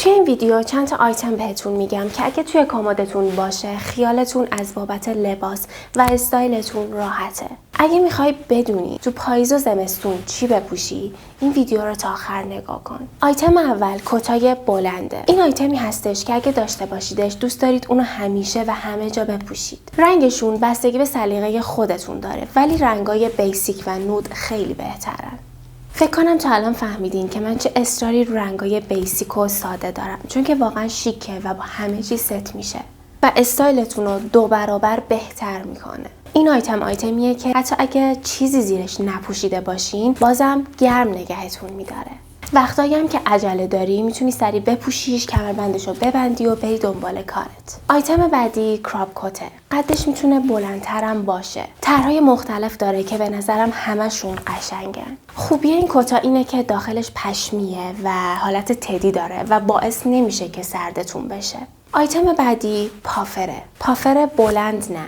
توی این ویدیو چند تا آیتم بهتون میگم که اگه توی کمدتون باشه خیالتون از بابت لباس و استایلتون راحته. اگه میخوای بدونی تو پاییز و زمستون چی بپوشی، این ویدیو رو تا آخر نگاه کن. آیتم اول کتای بلنده. این آیتمی هستش که اگه داشته باشیدش دوست دارید اونو همیشه و همه جا بپوشید. رنگشون بستگی به سلیقه خودتون داره، ولی رنگای بیسیک و نود خیلی بهترن. فکر کنم تا الان فهمیدین که من چه اصراری رو رنگای بیسیک و ساده دارم، چون که واقعا شیکه و با همه چی ست میشه و استایلتون رو 2 برابر بهتر میکنه. این آیتمیه که حتی اگه چیزی زیرش نپوشیده باشین بازم گرم نگهتون میداره. وقتایی هم که عجله داری میتونی سریع بپوشیش، کمربندش رو ببندی و بری دنبال کارت. آیتم بعدی کراپ کته. قدش میتونه بلندترم باشه. طرحهای مختلف داره که به نظرم همشون قشنگن. خوبی این کتا اینه که داخلش پشمیه و حالت تدی داره و باعث نمیشه که سردتون بشه. آیتم بعدی پافره. پافر بلند نه،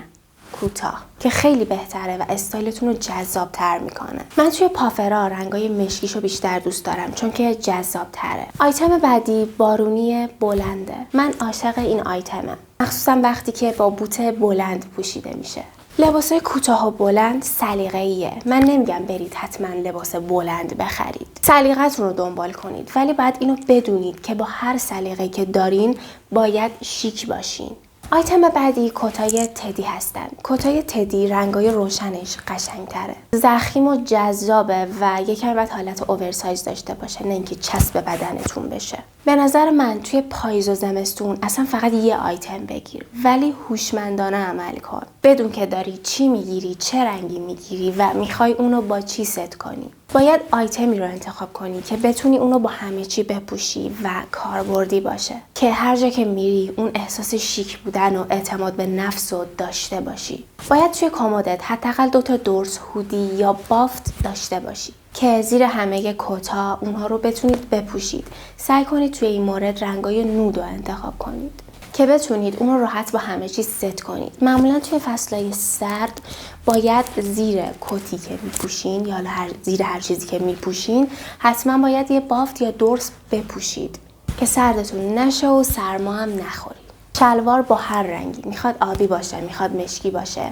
کوتاه، که خیلی بهتره و استایلتون رو جذاب تر میکنه. من توی پافرا رنگای مشکیشو بیشتر دوست دارم چون که جذاب تره. آیتم بعدی بارونی بلنده. من عاشق این آیتمم، مخصوصا وقتی که با بوت بلند پوشیده میشه. لباسای کوتاه و بلند سلیقه‌ایه. من نمیگم برید حتما لباس بلند بخرید. سلیقه‌تون رو دنبال کنید، ولی باید اینو بدونید که با هر سلیقه‌ای که دارین باید شیک باشین. آیتم بعدی کتای تدی هستن. کتای تدی رنگای روشنش قشنگتره. ضخیم و جذابه و یکم باید حالت اوورسایز داشته باشه، نه اینکه چسب بدنتون بشه. به نظر من توی پاییز و زمستون اصلا فقط یه آیتم بگیر، ولی هوشمندانه عمل کن. بدون که داری چی میگیری، چه رنگی میگیری و میخوای اونو با چی ست کنی. باید آیتمی رو انتخاب کنی که بتونی اونو با همه چی بپوشی و کاربردی باشه، که هر جا که میری اون احساس شیک بودن و اعتماد به نفس رو داشته باشی. باید توی کمدت حداقل 2 تا دورس، هودی یا بافت داشته باشی که زیر همه کتا اونها رو بتونید بپوشید. سعی کنید توی این مورد رنگای نود رو انتخاب کنید که بتونید اون رو راحت با همه چیز ست کنید. معمولا توی فصلهای سرد باید زیر کتی که میپوشین یا زیر هر چیزی که میپوشین حتما باید یه بافت یا دورس بپوشید که سردتون نشه و سرما هم نخورید. شلوار با هر رنگی، میخواد آبی باشه، میخواد مشکی باشه،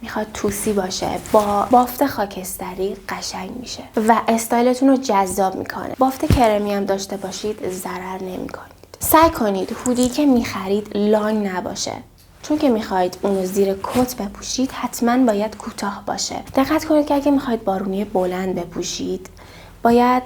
میخواد توسی باشه، با بافت خاکستری قشنگ میشه و استایلتون رو جذاب میکنه. بافت کرمی هم داشته باشید ضرر نمیکنید. سعی کنید هودی که میخرید لانگ نباشه، چون که میخواید اونو زیر کت بپوشید حتما باید کوتاه باشه. دقت کنید که اگه میخواید بارونی بلند بپوشید باید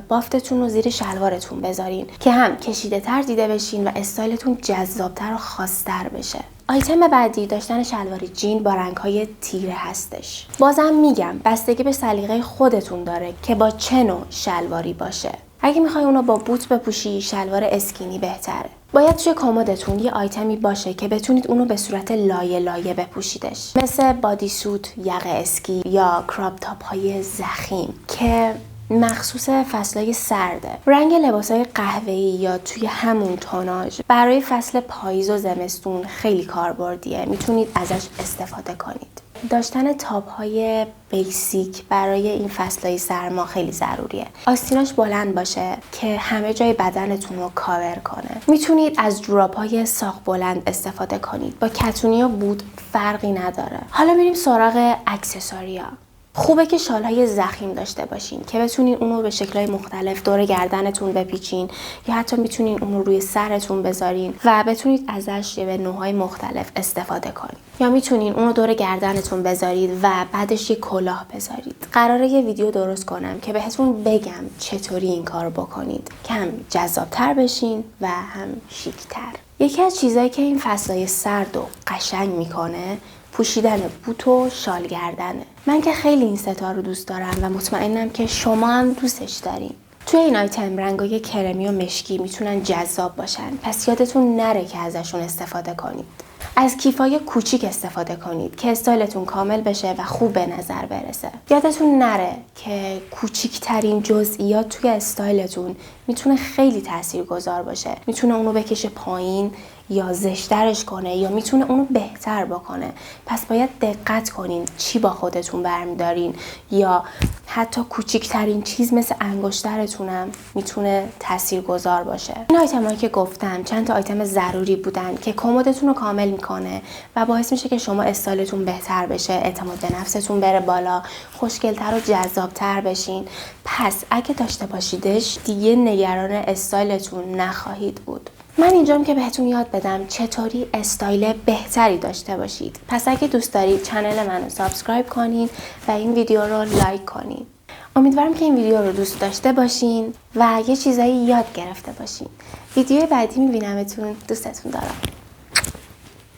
بافتتون رو زیر شلوارتون بذارین که هم کشیده تر دیده بشین و استایلتون جذابتر و خاص‌تر بشه. آیتم بعدی داشتن شلواری جین با رنگ‌های تیره هستش. بازم میگم بستگی به سلیقه خودتون داره که با چه نوع شلواری باشه. اگه میخوای اونو با بوت بپوشی شلوار اسکینی بهتره. باید توی کمدتون یه آیتمی باشه که بتونید اونو به صورت لایه لایه بپوشیدش، مثل بادی سوت، یقه اسکی یا کراپ تاپ های ضخیم که مخصوص فصلهای سرده. رنگ لباسای قهوه‌ای یا توی همون توناژ برای فصل پاییز و زمستون خیلی کاربردیه، میتونید ازش استفاده کنید. داشتن تاپ های بیسیک برای این فصلهای سرما خیلی ضروریه. آستیناش بلند باشه که همه جای بدنتون رو کاور کنه. میتونید از جوراب های ساق بلند استفاده کنید، با کتونی و بود فرقی نداره. حالا میریم سراغ اکسسوریا. خوبه که شالهای ضخیم داشته باشین که بتونین اونو به شکل‌های مختلف دور گردنتون بپیچین یا حتی میتونین اونو روی سرتون بذارین و بتونید ازش به نوع‌های مختلف استفاده کنید. یا میتونین اونو دور گردنتون بذارید و بعدش یه کلاه بذارید. قراره یه ویدیو درست کنم که بهتون بگم چطوری این کارو بکنید که هم جذاب‌تر بشین و هم شیک‌تر. یکی از چیزایی که این فصلای سرد و قشنگ میکنه پوشیدن بوت و شال گردنه. من که خیلی این ستا رو دوست دارم و مطمئنم که شما هم دوستش دارین. توی این آیتم رنگای کرمی و مشکی میتونن جذاب باشن، پس یادتون نره که ازشون استفاده کنید. از کیفای کوچیک استفاده کنید که استایلتون کامل بشه و خوب به نظر برسه. یادتون نره که کوچیکترین جزئیات توی استایلتون میتونه خیلی تاثیرگذار باشه. میتونه اونو بکشه پایین یا زشترش کنه یا میتونه اونو بهتر بکنه. پس باید دقت کنین چی با خودتون برمیدارین یا حتی کوچیکترین چیز مثل انگشترتونم میتونه تاثیرگذار باشه. این آیتمایی که گفتم چند تا آیتم ضروری بودن که کمدتون رو کامل میکنه و باعث میشه که شما استایلتون بهتر بشه، اعتماد به نفستون بره بالا، خوشگل‌تر و جذاب‌تر بشین. پس اگه داشته باشیدش دیگه نگران استایلتون نخواهید بود. من اینجام که بهتون یاد بدم چطوری استایل بهتری داشته باشید. پس اگه دوست دارید کانال منو سابسکرایب کنین و این ویدیو رو لایک کنین. امیدوارم که این ویدیو رو دوست داشته باشین و یه چیزایی یاد گرفته باشین. ویدیو بعدی میبینمتون. دوستتون دارم.